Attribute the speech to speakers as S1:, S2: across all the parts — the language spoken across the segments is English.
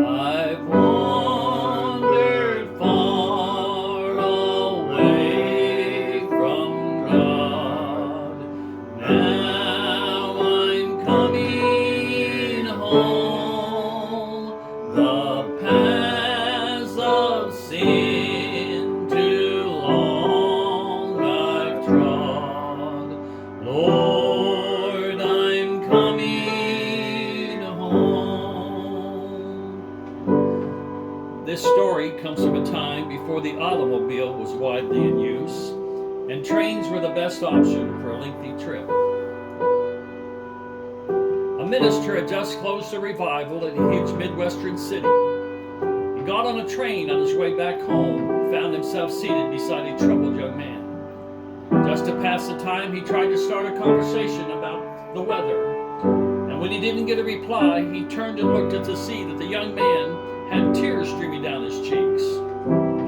S1: I've wandered far away from God. Now I'm coming home. The paths of sin too long I've trod. Lord, I'm coming home. This story comes from a time before the automobile was widely in use, and trains were the best option for a lengthy trip. A minister had just closed a revival in a huge Midwestern city. He got on a train on his way back home and found himself seated beside a troubled young man. Just to pass the time, he tried to start a conversation about the weather. And when he didn't get a reply, he turned and looked to see that the young man had tears streaming down his cheeks.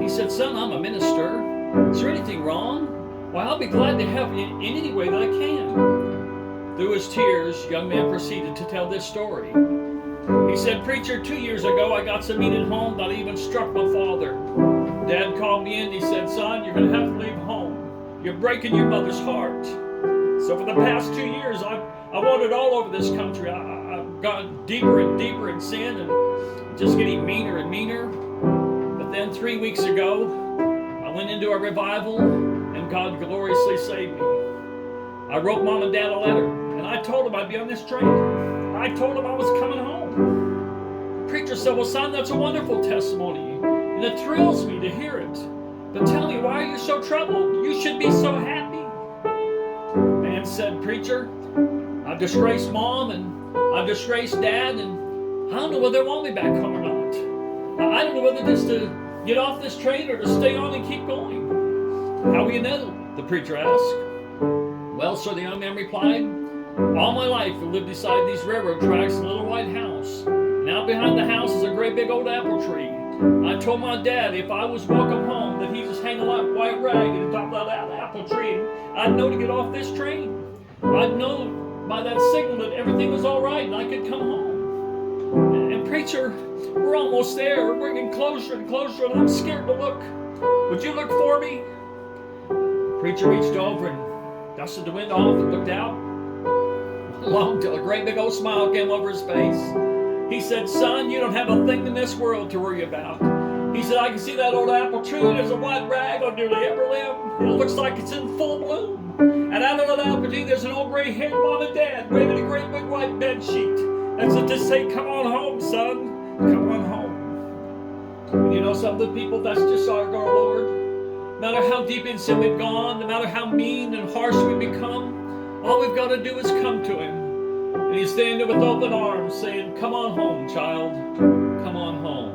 S1: He said, "Son, I'm a minister. Is there anything wrong? Well, I'll be glad to help you in any way that I can." Through his tears, young man proceeded to tell this story. He said, "Preacher, 2 years ago I got so mean at home that I even struck my father. Dad called me in and he said, 'Son, you're going to have to leave home. You're breaking your mother's heart.' So for the past 2 years, I wandered all over this country. I've gone deeper and deeper in sin and just getting meaner and meaner. But then 3 weeks ago, I went into a revival and God gloriously saved me. I wrote Mom and Dad a letter and I told them I'd be on this train. I told them I was coming home." The preacher said, "Well, son, that's a wonderful testimony and it thrills me to hear it. But tell me, why are you so troubled? You should be so happy." Man said, "Preacher, I've disgraced Mom and I've disgraced Dad and I don't know whether they want me back home or not. I don't know whether just to get off this train or to stay on and keep going." "How will you know?" the preacher asked. "Well, sir," the young man replied, "all my life I've lived beside these railroad tracks in a little white house. And out behind the house is a great big old apple tree. I told my dad if I was welcome home that he'd just hang a white rag at the top of that apple tree and I'd know to get off this train. I'd know by that signal that everything was all right and I could come home. And preacher, we're almost there. We're getting closer and closer and I'm scared to look. Would you look for me?" The preacher reached over and dusted the wind off and looked out. Long till a great big old smile came over his face. He said, "Son, you don't have a thing in this world to worry about." He said, "I can see that old apple tree. There's a white rag on nearly every limb. And it looks like it's in full bloom. And out of that apple tree, there's an old gray-haired Mom and Dad waving a great big white bed sheet. As if to say, 'Come on home, son. Come on home.'" And you know something, people? That's just our Lord. No matter how deep in sin we've gone, no matter how mean and harsh we've become, all we've got to do is come to Him. And He's standing with open arms saying, "Come on home, child. Come on home."